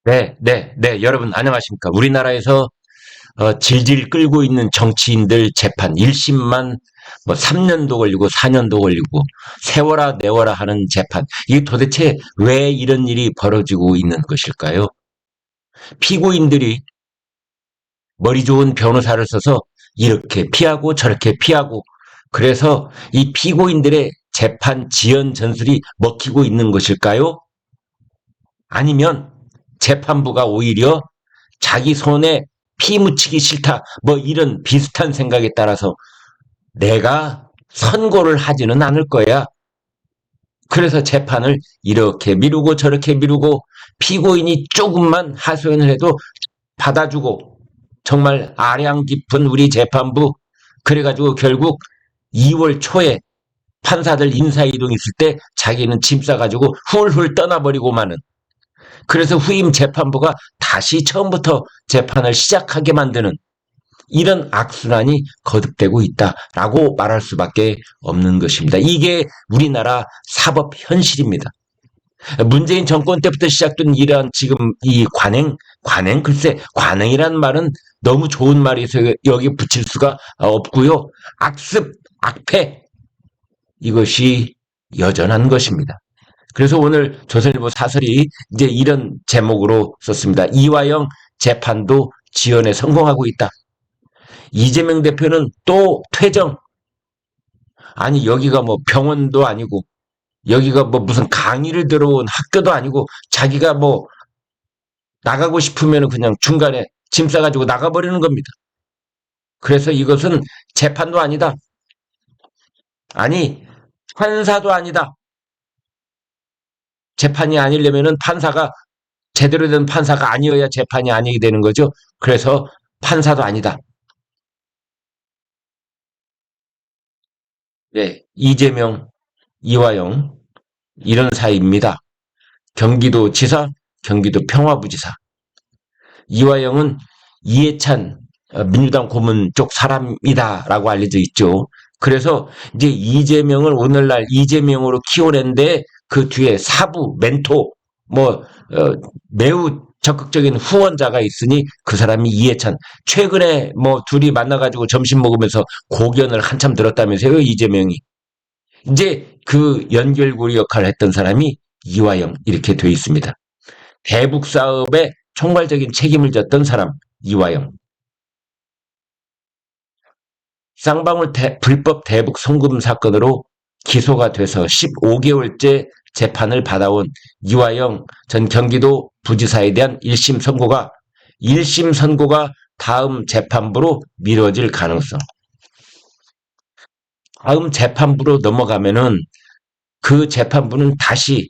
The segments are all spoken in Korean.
네, 네, 네, 여러분 안녕하십니까? 우리나라에서 질질 끌고 있는 정치인들 재판 1심만 뭐 3년도 걸리고 4년도 걸리고 세워라 내워라 하는 재판. 이게 도대체 왜 이런 일이 벌어지고 있는 것일까요? 피고인들이 머리 좋은 변호사를 써서 이렇게 피하고 저렇게 피하고 그래서 이 피고인들의 재판 지연 전술이 먹히고 있는 것일까요? 아니면 재판부가 오히려 자기 손에 피 묻히기 싫다. 뭐 이런 비슷한 생각에 따라서 내가 선고를 하지는 않을 거야. 그래서 재판을 이렇게 미루고 저렇게 미루고 피고인이 조금만 하소연을 해도 받아주고 정말 아량 깊은 우리 재판부 그래가지고 결국 2월 초에 판사들 인사이동 있을 때 자기는 짐 싸가지고 훌훌 떠나버리고 마는 그래서 후임 재판부가 다시 처음부터 재판을 시작하게 만드는 이런 악순환이 거듭되고 있다라고 말할 수밖에 없는 것입니다. 이게 우리나라 사법 현실입니다. 문재인 정권 때부터 시작된 이러한 지금 이 관행 글쎄 관행이란 말은 너무 좋은 말이어서 여기 붙일 수가 없고요. 악습, 악패 이것이 여전한 것입니다. 그래서 오늘 조선일보 사설이 이제 이런 제목으로 썼습니다. 이화영 재판도 지연에 성공하고 있다. 이재명 대표는 또 퇴정. 아니 여기가 뭐 병원도 아니고 여기가 뭐 무슨 강의를 들어온 학교도 아니고 자기가 뭐 나가고 싶으면 그냥 중간에 짐 싸가지고 나가버리는 겁니다. 그래서 이것은 재판도 아니다. 아니 판사도 아니다. 재판이 아니려면은 판사가 제대로 된 판사가 아니어야 재판이 아니게 되는 거죠. 그래서 판사도 아니다. 네, 이재명, 이화영 이런 사이입니다. 경기도지사, 경기도 평화부지사. 이화영은 이해찬 민주당 고문 쪽 사람이다라고 알려져 있죠. 그래서 이제 이재명을 오늘날 이재명으로 키워낸데 그 뒤에 사부, 멘토, 뭐 매우 적극적인 후원자가 있으니 그 사람이 이해찬. 최근에 뭐 둘이 만나가지고 점심 먹으면서 고견을 한참 들었다면서요, 이재명이. 이제 그 연결고리 역할을 했던 사람이 이화영 이렇게 돼 있습니다. 대북 사업에 총괄적인 책임을 졌던 사람 이화영. 쌍방울 불법 대북 송금 사건으로 기소가 돼서 15개월째 재판을 받아온 이화영 전 경기도 부지사에 대한 1심 선고가 다음 재판부로 미뤄질 가능성. 다음 재판부로 넘어가면은 그 재판부는 다시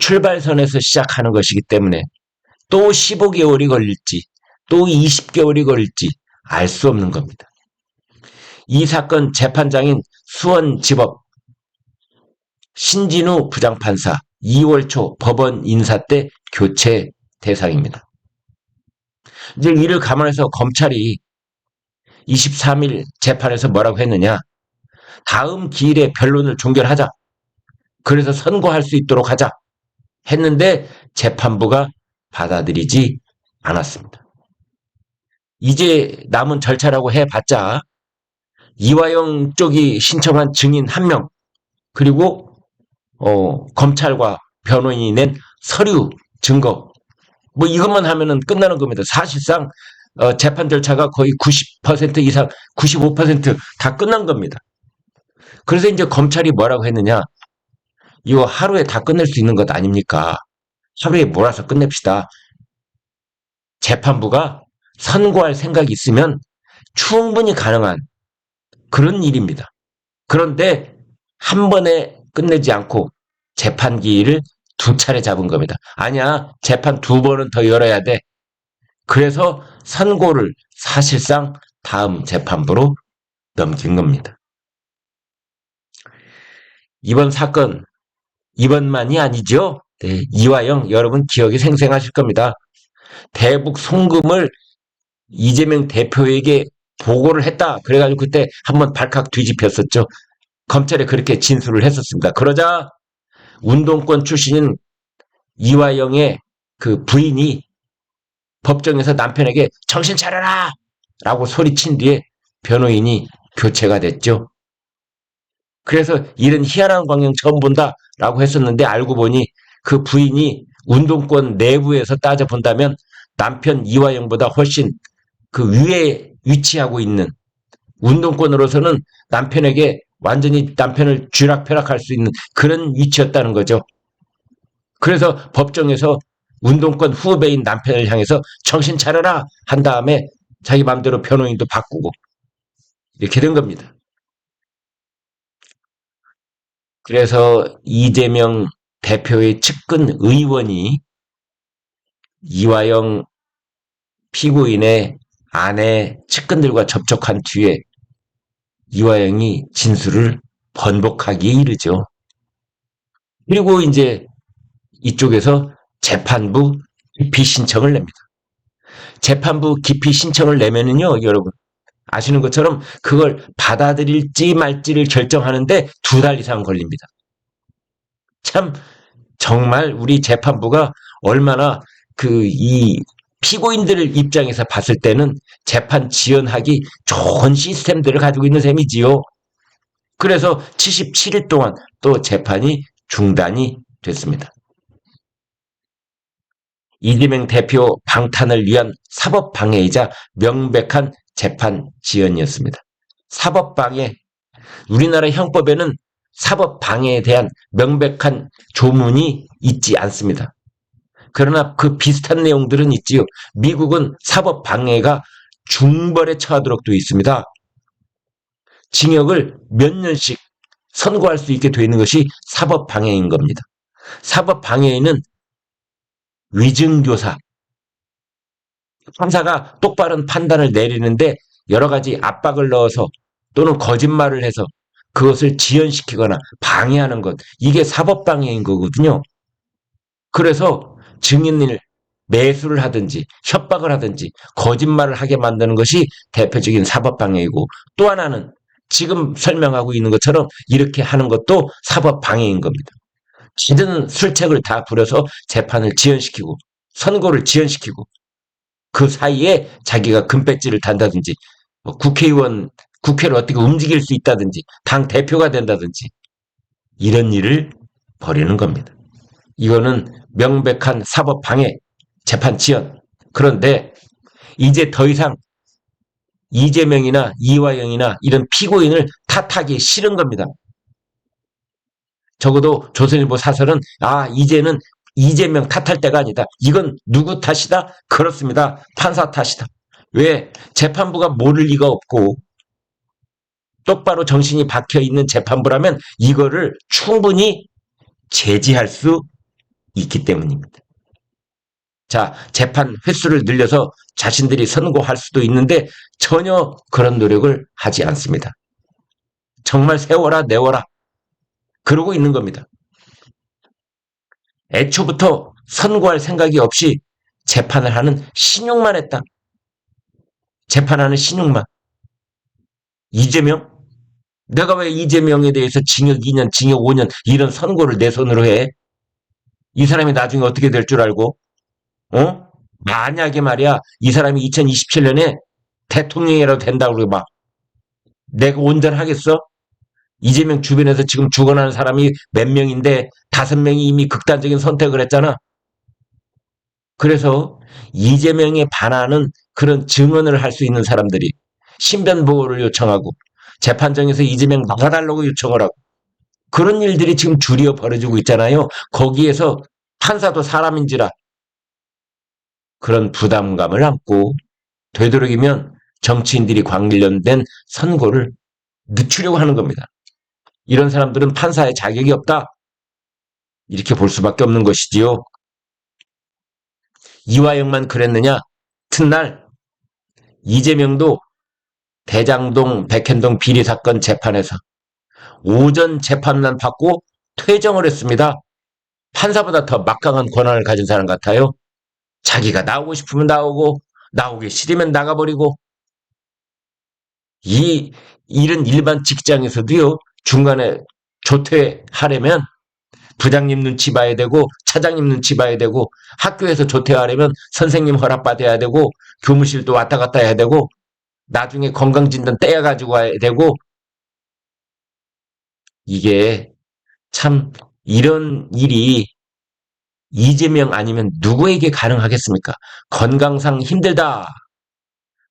출발선에서 시작하는 것이기 때문에 또 15개월이 걸릴지 또 20개월이 걸릴지 알 수 없는 겁니다. 이 사건 재판장인 수원지법 신진우 부장판사 2월 초 법원 인사 때 교체 대상입니다. 이제 이를 감안해서 검찰이 23일 재판에서 뭐라고 했느냐. 다음 기일에 변론을 종결하자. 그래서 선고할 수 있도록 하자. 했는데 재판부가 받아들이지 않았습니다. 이제 남은 절차라고 해봤자 이화영 쪽이 신청한 증인 1명 그리고 검찰과 변호인이 낸 서류 증거 뭐 이것만 하면은 끝나는 겁니다. 사실상 재판 절차가 거의 90% 이상 95%다 끝난 겁니다. 그래서 이제 검찰이 뭐라고 했느냐. 이거 하루에 다 끝낼 수 있는 것 아닙니까? 하루에 몰아서 끝냅시다. 재판부가 선고할 생각이 있으면 충분히 가능한 그런 일입니다. 그런데 한 번에 끝내지 않고 재판 기일을 2차례 잡은 겁니다. 아니야, 재판 2번은 더 열어야 돼. 그래서 선고를 사실상 다음 재판부로 넘긴 겁니다. 이번 사건, 이번만이 아니죠? 네, 이화영 여러분 기억이 생생하실 겁니다. 대북 송금을 이재명 대표에게 보고를 했다. 그래가지고 그때 한번 발칵 뒤집혔었죠. 검찰에 그렇게 진술을 했었습니다. 그러자 운동권 출신인 이화영의 그 부인이 법정에서 남편에게 정신 차려라! 라고 소리친 뒤에 변호인이 교체가 됐죠. 그래서 이런 희한한 광경 처음 본다라고 했었는데 알고 보니 그 부인이 운동권 내부에서 따져본다면 남편 이화영보다 훨씬 그 위에 위치하고 있는 운동권으로서는 남편에게 완전히 남편을 쥐락펴락할 수 있는 그런 위치였다는 거죠. 그래서 법정에서 운동권 후배인 남편을 향해서 정신 차려라 한 다음에 자기 마음대로 변호인도 바꾸고 이렇게 된 겁니다. 그래서 이재명 대표의 측근 의원이 이화영 피고인의 아내 측근들과 접촉한 뒤에 이화영이 진술을 번복하기에 이르죠. 그리고 이제 이쪽에서 재판부 기피 신청을 냅니다. 재판부 기피 신청을 내면은요, 여러분 아시는 것처럼 그걸 받아들일지 말지를 결정하는데 2달 이상 걸립니다. 참 정말 우리 재판부가 얼마나 이 피고인들 입장에서 봤을 때는 재판 지연하기 좋은 시스템들을 가지고 있는 셈이지요. 그래서 77일 동안 또 재판이 중단이 됐습니다. 이재명 대표 방탄을 위한 사법방해이자 명백한 재판 지연이었습니다. 사법방해, 우리나라 형법에는 사법방해에 대한 명백한 조문이 있지 않습니다. 그러나 그 비슷한 내용들은 있지요. 미국은 사법방해가 중벌에 처하도록 되어 있습니다. 징역을 몇 년씩 선고할 수 있게 되어 있는 것이 사법방해인 겁니다. 사법방해에는 위증교사, 판사가 똑바른 판단을 내리는데 여러 가지 압박을 넣어서 또는 거짓말을 해서 그것을 지연시키거나 방해하는 것, 이게 사법방해인 거거든요. 그래서 증인을 매수를 하든지 협박을 하든지 거짓말을 하게 만드는 것이 대표적인 사법방해이고, 또 하나는 지금 설명하고 있는 것처럼 이렇게 하는 것도 사법방해인 겁니다. 지든 술책을 다 부려서 재판을 지연시키고 선고를 지연시키고 그 사이에 자기가 금배지를 단다든지 국회를 어떻게 움직일 수 있다든지 당 대표가 된다든지 이런 일을 벌이는 겁니다. 이거는 명백한 사법방해, 재판 지연. 그런데 이제 더 이상 이재명이나 이화영이나 이런 피고인을 탓하기 싫은 겁니다. 적어도 조선일보 사설은 이제는 이재명 탓할 때가 아니다. 이건 누구 탓이다? 그렇습니다. 판사 탓이다. 왜? 재판부가 모를 리가 없고 똑바로 정신이 박혀있는 재판부라면 이거를 충분히 제지할 수 있기 때문입니다. 자, 재판 횟수를 늘려서 자신들이 선고할 수도 있는데 전혀 그런 노력을 하지 않습니다. 정말 세워라 내워라 그러고 있는 겁니다. 애초부터 선고할 생각이 없이 재판을 하는 신용만 했다. 재판하는 신용만. 이재명? 내가 왜 이재명에 대해서 징역 2년, 징역 5년 이런 선고를 내 손으로 해? 이 사람이 나중에 어떻게 될 줄 알고? 만약에 말이야 이 사람이 2027년에 대통령이라도 된다고 그러고 막 내가 온전하겠어? 이재명 주변에서 지금 죽어나는 사람이 몇 명인데 5명이 이미 극단적인 선택을 했잖아. 그래서 이재명에 반하는 그런 증언을 할 수 있는 사람들이 신변 보호를 요청하고 재판정에서 이재명 나가달라고 요청을 하고 그런 일들이 지금 줄이어 벌어지고 있잖아요. 거기에서 판사도 사람인지라 그런 부담감을 안고 되도록이면 정치인들이 관련된 선고를 늦추려고 하는 겁니다. 이런 사람들은 판사의 자격이 없다. 이렇게 볼 수밖에 없는 것이지요. 이화영만 그랬느냐? 튿날 이재명도 대장동 백현동 비리 사건 재판에서 오전 재판만 받고 퇴정을 했습니다. 판사보다 더 막강한 권한을 가진 사람 같아요. 자기가 나오고 싶으면 나오고 나오기 싫으면 나가버리고 이런 일반 직장에서도요. 중간에 조퇴하려면 부장님 눈치 봐야 되고 차장님 눈치 봐야 되고 학교에서 조퇴하려면 선생님 허락받아야 되고 교무실도 왔다 갔다 해야 되고 나중에 건강진단 떼어가지고 와야 되고 이게 참 이런 일이 이재명 아니면 누구에게 가능하겠습니까? 건강상 힘들다.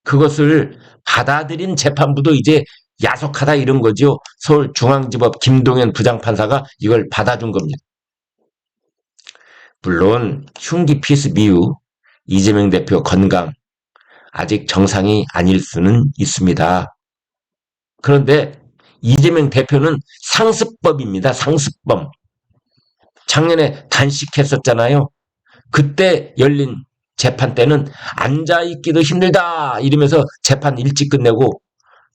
그것을 받아들인 재판부도 이제 야속하다 이런 거죠. 서울중앙지법 김동연 부장판사가 이걸 받아준 겁니다. 물론 흉기 피습 이후 이재명 대표 건강 아직 정상이 아닐 수는 있습니다. 그런데 이재명 대표는 상습범입니다. 상습범. 작년에 단식했었잖아요. 그때 열린 재판 때는 앉아있기도 힘들다 이러면서 재판 일찍 끝내고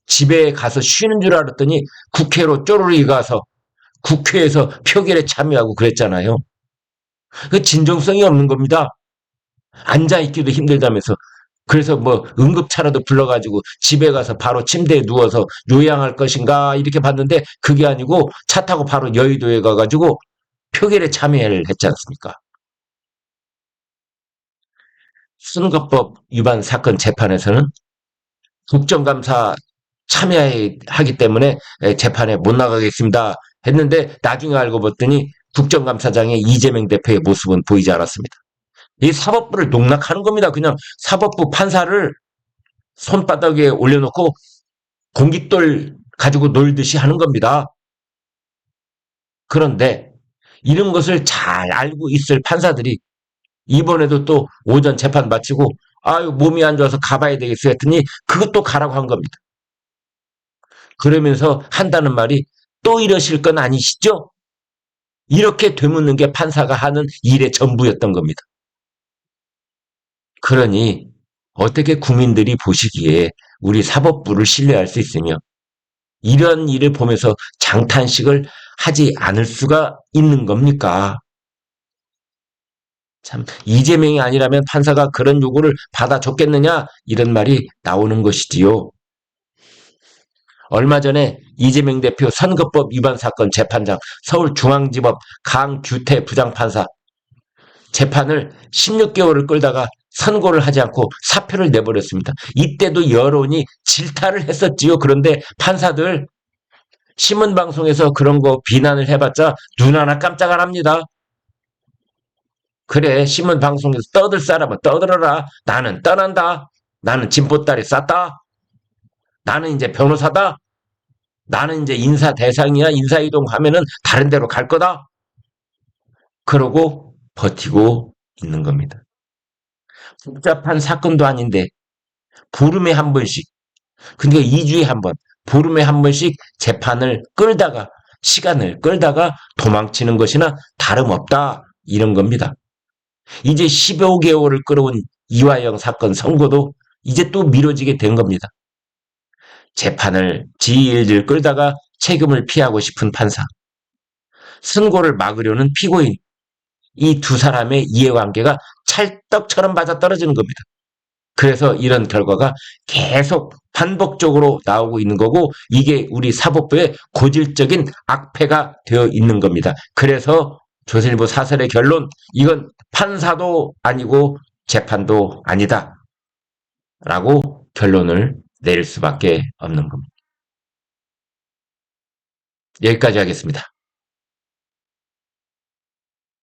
집에 가서 쉬는 줄 알았더니 국회로 쪼르르 가서 국회에서 표결에 참여하고 그랬잖아요. 그 진정성이 없는 겁니다. 앉아있기도 힘들다면서. 그래서 뭐 응급차라도 불러가지고 집에 가서 바로 침대에 누워서 요양할 것인가 이렇게 봤는데 그게 아니고 차 타고 바로 여의도에 가가지고 표결에 참여를 했지 않습니까? 선거법 위반 사건 재판에서는 국정감사 참여하기 때문에 재판에 못 나가겠습니다 했는데 나중에 알고 봤더니 국정감사장에 이재명 대표의 모습은 보이지 않았습니다. 이 사법부를 농락하는 겁니다. 그냥 사법부 판사를 손바닥에 올려놓고 공깃돌 가지고 놀듯이 하는 겁니다. 그런데 이런 것을 잘 알고 있을 판사들이 이번에도 또 오전 재판 마치고 아유 몸이 안 좋아서 가봐야 되겠어요 했더니 그것도 가라고 한 겁니다. 그러면서 한다는 말이 또 이러실 건 아니시죠? 이렇게 되묻는 게 판사가 하는 일의 전부였던 겁니다. 그러니 어떻게 국민들이 보시기에 우리 사법부를 신뢰할 수 있으며 이런 일을 보면서 장탄식을 하지 않을 수가 있는 겁니까? 참 이재명이 아니라면 판사가 그런 요구를 받아줬겠느냐 이런 말이 나오는 것이지요. 얼마 전에 이재명 대표 선거법 위반 사건 재판장 서울중앙지법 강규태 부장판사 재판을 16개월을 끌다가 선고를 하지 않고 사표를 내버렸습니다. 이때도 여론이 질타를 했었지요. 그런데 판사들 신문방송에서 그런 거 비난을 해봤자 눈 하나 깜짝 안 합니다. 그래 신문방송에서 떠들 사람은 떠들어라. 나는 떠난다. 나는 진보다리 쌌다. 나는 이제 변호사다. 나는 이제 인사 대상이야. 인사이동 하면은 다른 데로 갈 거다. 그러고 버티고 있는 겁니다. 복잡한 사건도 아닌데 보름에 한 번씩 그러니까 2주에 한 번, 보름에 한 번씩 재판을 끌다가 시간을 끌다가 도망치는 것이나 다름없다 이런 겁니다. 이제 15개월을 끌어온 이화영 사건 선고도 이제 또 미뤄지게 된 겁니다. 재판을 질질 끌다가 책임을 피하고 싶은 판사, 선고를 막으려는 피고인, 이 두 사람의 이해관계가 찰떡처럼 맞아떨어지는 겁니다. 그래서 이런 결과가 계속 반복적으로 나오고 있는 거고 이게 우리 사법부의 고질적인 악폐가 되어 있는 겁니다. 그래서 조선일보 사설의 결론 이건 판사도 아니고 재판도 아니다 라고 결론을 내릴 수밖에 없는 겁니다. 여기까지 하겠습니다.